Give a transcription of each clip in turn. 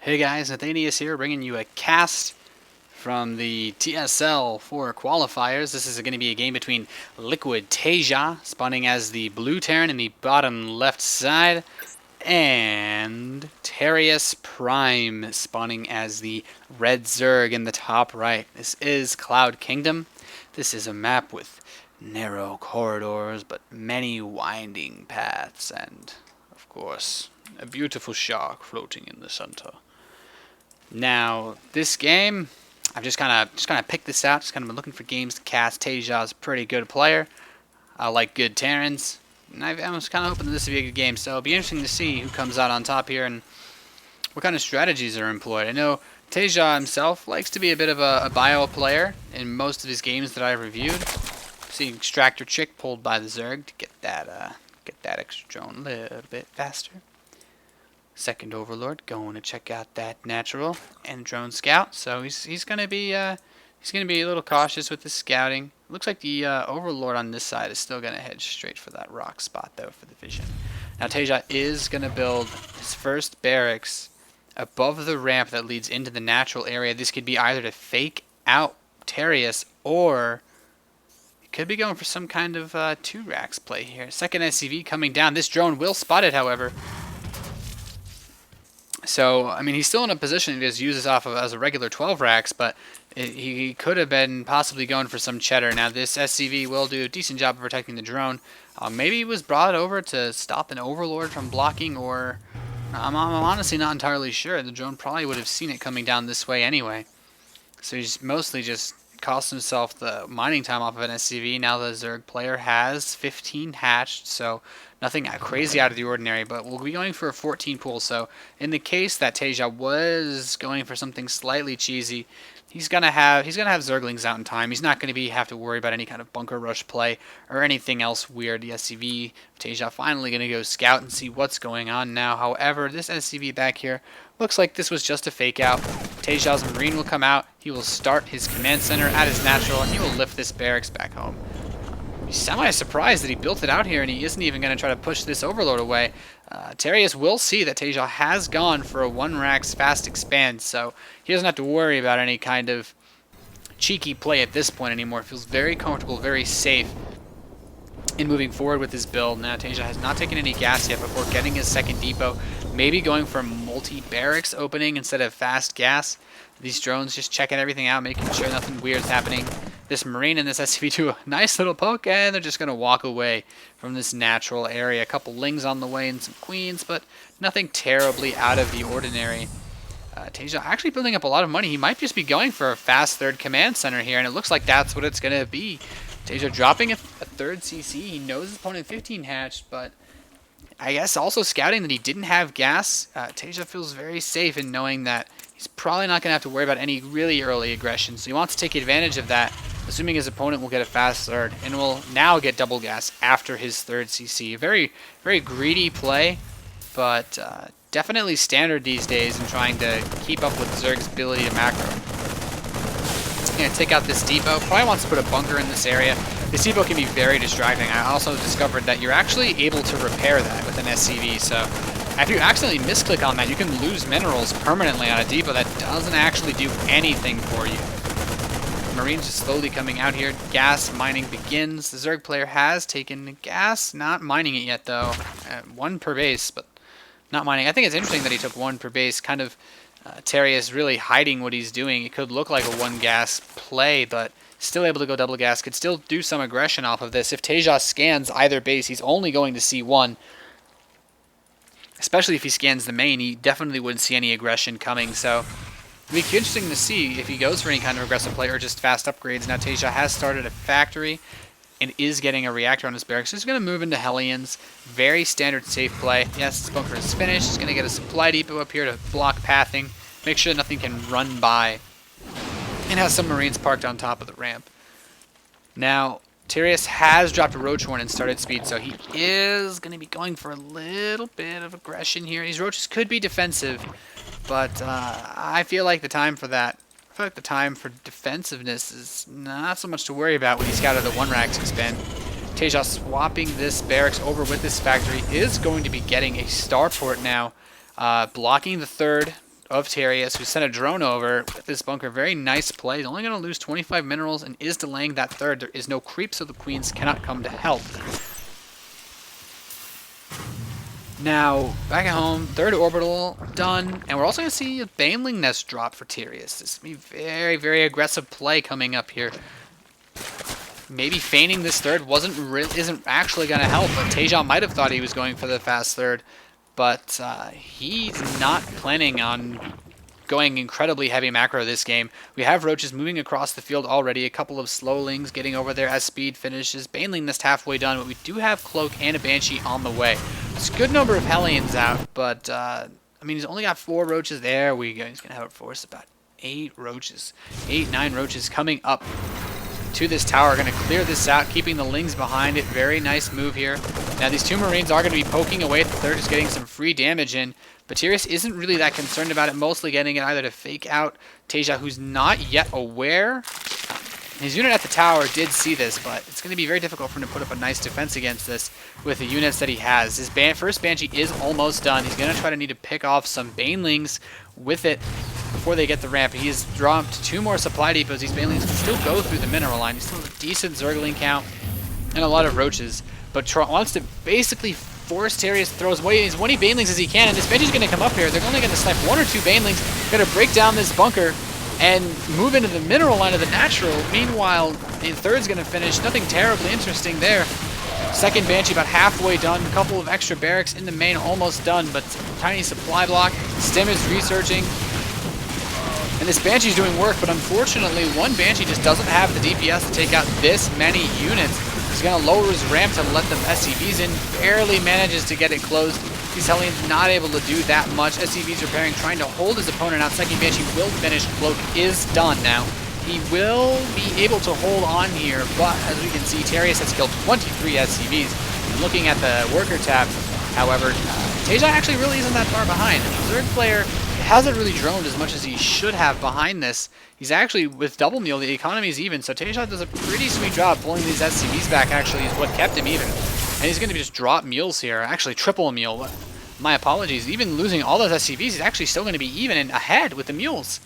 Hey guys, Nathanias here, bringing you a cast from the TSL for qualifiers. This is going to be a game between LiquidTaeja, spawning as the blue Terran in the bottom left side, and TeriusPrime, spawning as the red Zerg in the top right. This is Cloud Kingdom. This is a map with narrow corridors, but many winding paths, and, of course, a beautiful shark floating in the center. Now, this game, I've just kind of picked this out. Just kind of been looking for games to cast. Taeja's a pretty good player. I like good Terrans. And I was kind of hoping that this would be a good game. So it'll be interesting to see who comes out on top here and what kind of strategies are employed. I know Taeja himself likes to be a bit of a bio player in most of his games that I've reviewed. See Extractor Chick pulled by the Zerg to get that extra drone a little bit faster. Second Overlord going to check out that natural and drone scout. So he's gonna be a little cautious with his scouting. Looks like the Overlord on this side is still gonna head straight for that rock spot though for the vision. Now Taeja is gonna build his first barracks above the ramp that leads into the natural area. This could be either to fake out Terius or he could be going for some kind of 2 racks play here. Second SCV coming down. This drone will spot it, however. So, I mean, he's still in a position to just use this off of as a regular 12 racks, but he could have been possibly going for some cheddar. Now, this SCV will do a decent job of protecting the drone. Maybe he was brought over to stop an Overlord from blocking, or I'm honestly not entirely sure. The drone probably would have seen it coming down this way anyway. So he's mostly just cost himself the mining time off of an SCV. Now the Zerg player has 15 hatched, so nothing crazy out of the ordinary, but we'll be going for a 14 pool. So in the case that Taeja was going for something slightly cheesy, he's gonna have Zerglings out in time. He's not gonna have to worry about any kind of bunker rush play or anything else weird. The SCV Taeja finally gonna go scout and see what's going on now. However, this SCV back here looks like this was just a fake out. Taeja's Marine will come out. He will start his command center at his natural, and he will lift this barracks back home. He's semi-surprised that he built it out here, and he isn't even going to try to push this Overlord away. Terius will see that Taeja has gone for a 1 racks fast expand, so he doesn't have to worry about any kind of cheeky play at this point anymore. Feels very comfortable, very safe in moving forward with his build. Now Taeja has not taken any gas yet before getting his second depot. Maybe going for multi-barracks opening instead of fast gas. These drones just checking everything out, making sure nothing weird's happening. This Marine and this SCV do a nice little poke, and they're just going to walk away from this natural area. A couple Lings on the way and some Queens, but nothing terribly out of the ordinary. Taeja actually building up a lot of money. He might just be going for a fast third command center here, and it looks like that's what it's going to be. Taeja dropping a third CC. He knows his opponent 15 hatched, but I guess also scouting that he didn't have gas. Taeja feels very safe in knowing that he's probably not going to have to worry about any really early aggression. So he wants to take advantage of that, assuming his opponent will get a fast third, and will now get double gas after his third CC. A very, very greedy play, but definitely standard these days in trying to keep up with Zerg's ability to macro. Going to take out this depot. Probably wants to put a bunker in this area. This depot can be very distracting. I also discovered that you're actually able to repair that with an SCV, so if you accidentally misclick on that, you can lose minerals permanently on a depot that doesn't actually do anything for you. Marines just slowly coming out here. Gas mining begins. The Zerg player has taken gas, not mining it yet though. 1 per base, but not mining. I think it's interesting that he took 1 per base. Kind of Terius really hiding what he's doing. It could look like a 1 gas play, but still able to go double gas. Could still do some aggression off of this. If Taeja scans either base, he's only going to see 1. Especially if he scans the main, he definitely wouldn't see any aggression coming. So it'd be interesting to see if he goes for any kind of aggressive play or just fast upgrades. Now Taeja has started a factory and is getting a reactor on his barracks. So he's going to move into Hellions. Very standard safe play. Yes, his bunker is finished. He's going to get a supply depot up here to block pathing. Make sure nothing can run by. And has some Marines parked on top of the ramp. Now, Terius has dropped a Roach Horn and started speed, so he is going to be going for a little bit of aggression here. These Roaches could be defensive, but I feel like the time for that, I feel like the time for defensiveness is not so much to worry about when he's got the 1 racks expand. Taeja swapping this barracks over with this factory is going to be getting a starport now, blocking the third, of Terius, who sent a drone over with this bunker. Very nice play. He's only going to lose 25 minerals and is delaying that third. There is no creep, so the queens cannot come to help. Now, back at home, third orbital done, and we're also going to see a Baneling Nest drop for Terius. This is going to be very, very aggressive play coming up here. Maybe feigning this third isn't actually going to help, but TvZ might have thought he was going for the fast third, but he's not planning on going incredibly heavy macro this game. We have roaches moving across the field already, a couple of slowlings getting over there as speed finishes. Baneling Nest halfway done, but we do have Cloak and a Banshee on the way. It's a good number of Hellions out, but I mean, he's only got 4 roaches there. He's going to have it force about 8 roaches. 8, 9 roaches coming up to this tower. Going to clear this out, keeping the lings behind it. Very nice move here. Now, these 2 Marines are going to be poking away at the third, just getting some free damage in. But Terius isn't really that concerned about it, mostly getting it either to fake out TvZ, who's not yet aware. His unit at the tower did see this, but it's going to be very difficult for him to put up a nice defense against this with the units that he has. His first Banshee is almost done. He's going to need to pick off some Banelings with it before they get the ramp. He has dropped 2 more supply depots. These Banelings can still go through the mineral line. He still has a decent Zergling count and a lot of roaches, but wants to basically force Terius to throw as many Banelings as he can, and this Banshee's going to come up here. They're only going to snipe 1 or 2 Banelings, going to break down this bunker and move into the mineral line of the natural. Meanwhile, the third's going to finish. Nothing terribly interesting there. Second Banshee about halfway done. A couple of extra barracks in the main almost done, but tiny supply block. Stim is researching. And this Banshee's doing work, but unfortunately, one Banshee just doesn't have the DPS to take out this many units. He's going to lower his ramp to let them SCVs in. Barely manages to get it closed. These Hellions not able to do that much. SCVs repairing, trying to hold his opponent out. Second Banshee will finish. Cloak is done now. He will be able to hold on here, but as we can see, Terius has killed 23 SCVs. And looking at the worker tab, however, TvZ actually really isn't that far behind. The third player hasn't really droned as much as he should have behind this. He's actually, with double meal, the economy is even, so TvZ does a pretty sweet job pulling these SCVs back, actually, is what kept him even. And he's going to just drop meals here, actually triple a meal. My apologies. Even losing all those SCVs, he's actually still going to be even and ahead with the mules.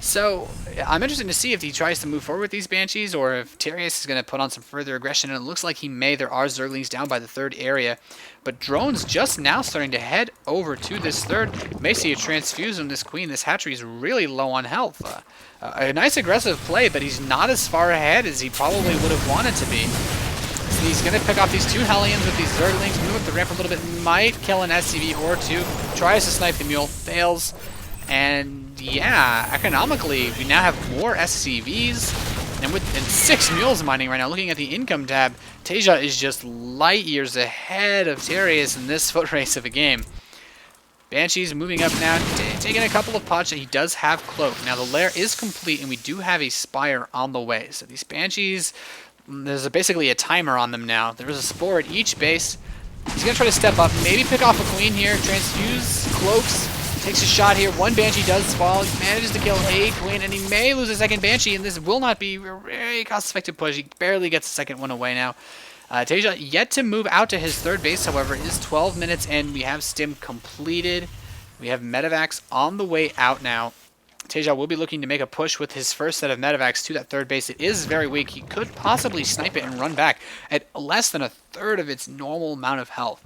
So I'm interested to see if he tries to move forward with these Banshees or if Terius is going to put on some further aggression, and it looks like he may. There are Zerglings down by the third area, but drones just now starting to head over to this third. May see a transfuse on this queen. This hatchery is really low on health. A nice aggressive play, but he's not as far ahead as he probably would have wanted to be. So he's going to pick off these 2 Hellions with these Zerglings, move up the ramp a little bit, might kill an SCV or 2, tries to snipe the mule, fails. And yeah, economically, we now have more SCVs, and 6 mules mining right now. Looking at the income tab, TvZ is just light years ahead of Terius in this foot race of a game. Banshee's moving up now, taking a couple of pots. He does have Cloak. Now the lair is complete, and we do have a Spire on the way. So these Banshees, there's basically a timer on them now. There is a Spore at each base. He's going to try to step up, maybe pick off a Queen here, transfuse Cloaks. Takes a shot here. 1 Banshee does fall. He manages to kill a Queen, and he may lose a second Banshee, and this will not be a very cost-effective push. He barely gets the second one away now. TvZ yet to move out to his third base, however. It is 12 minutes in. We have Stim completed. We have Medivacs on the way out now. TvZ will be looking to make a push with his first set of Medivacs to that third base. It is very weak. He could possibly snipe it and run back at less than a third of its normal amount of health.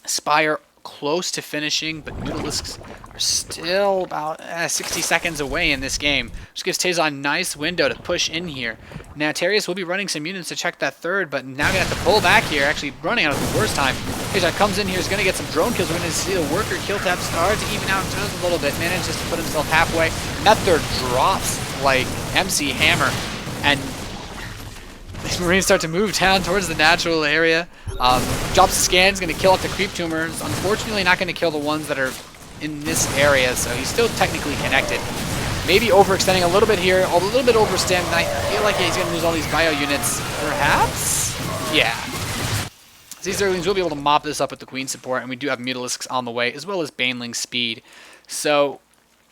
Spire close to finishing, but Mutalisks are still about 60 seconds away in this game, which gives TvZ a nice window to push in here. Now Terius will be running some units to check that third, but now gonna have to pull back here, actually running out of the worst time. TvZ comes in here, is gonna get some drone kills. We're gonna see the worker kill tab start to even out just a little bit, manages to put himself halfway. And that third drops like MC Hammer, and these Marines start to move down towards the natural area. Drops the scans, going to kill off the creep tumors. Unfortunately, not going to kill the ones that are in this area, so he's still technically connected. Maybe overextending a little bit here, a little bit overstemmed, and I feel like he's going to lose all these bio units. Perhaps? Yeah. So these Zerglings will be able to mop this up with the Queen support, and we do have Mutalisks on the way, as well as Baneling speed. So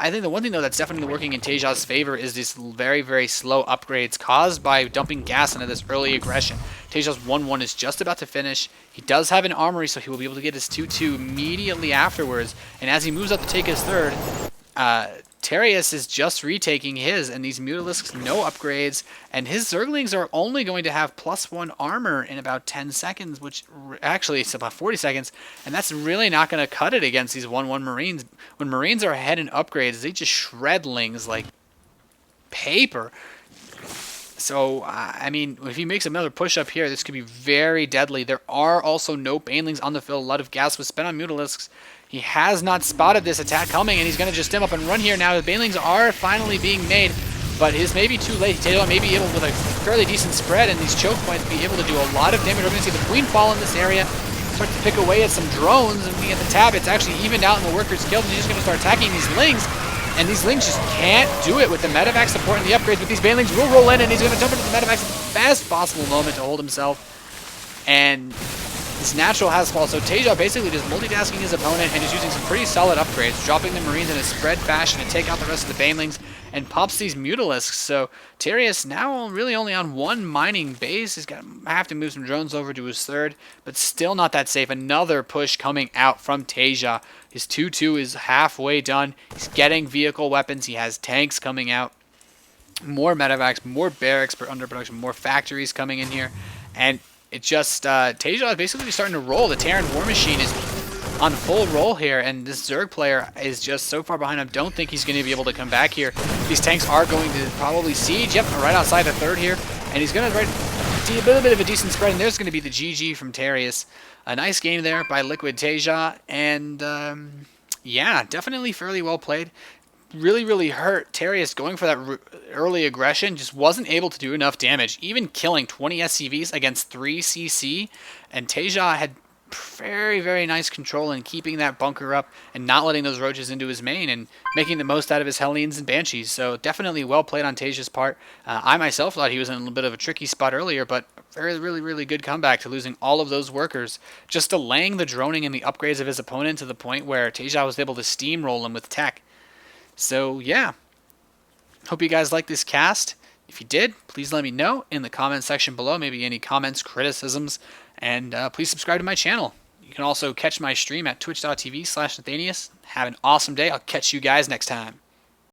I think the one thing, though, that's definitely working in TvZ's favor is these very, very slow upgrades caused by dumping gas into this early aggression. TvZ's 1-1 is just about to finish. He does have an armory, so he will be able to get his 2-2 immediately afterwards. And as he moves up to take his third, Terius is just retaking his, and these Mutalisks, no upgrades, and his Zerglings are only going to have +1 armor in about 10 seconds, which actually it's about 40 seconds, and that's really not going to cut it against these 1-1 Marines. When Marines are ahead in upgrades, they just shred Lings like paper. So, I mean, if he makes another push up here, this could be very deadly. There are also no Banelings on the field. A lot of gas was spent on Mutalisks. He has not spotted this attack coming, and he's going to just stem up and run here now. The Banelings are finally being made, but his may be too late. TvZ may be able, with a fairly decent spread and these choke points, be able to do a lot of damage. We're going to see the Queen fall in this area, start to pick away at some drones, and looking at the tab, it's actually evened out and the workers killed, and he's just going to start attacking these Lings. And these Lings just can't do it with the medevac support and the upgrades, but these Banelings will roll in, and he's going to jump into the medevacs at the best possible moment to hold himself. And this natural has fall, so TvZ basically just multitasking his opponent and is using some pretty solid upgrades, dropping the Marines in a spread fashion to take out the rest of the Banelings, and pops these Mutalisks. So Terius now really only on one mining base. He's going to have to move some drones over to his third, but still not that safe. Another push coming out from TvZ. His 2-2 is halfway done. He's getting vehicle weapons. He has tanks coming out. More medevacs, more barracks per underproduction, more factories coming in here. And it just, TvZ is basically starting to roll. The Terran War Machine is on full roll here, and this Zerg player is just so far behind. I don't think he's going to be able to come back here. These tanks are going to probably siege. Yep, right outside the third here. And he's going to see a little bit of a decent spread, and there's going to be the GG from Terius. A nice game there by LiquidTaeja, and yeah, definitely fairly well played. Really hurt Terius going for that early aggression. Just wasn't able to do enough damage, even killing 20 SCVs against 3 CC, and TvZ had very nice control in keeping that bunker up and not letting those roaches into his main and making the most out of his Hellions and Banshees. So definitely well played on TvZ's part. I myself thought he was in a little bit of a tricky spot earlier, but really good comeback to losing all of those workers, just delaying the droning and the upgrades of his opponent to the point where TvZ was able to steamroll him with tech. So yeah, hope you guys like this cast. If you did, please let me know in the comment section below, maybe any comments, criticisms, and please subscribe to my channel. You can also catch my stream at twitch.tv/Nathanias. Have an awesome day. I'll catch you guys next time.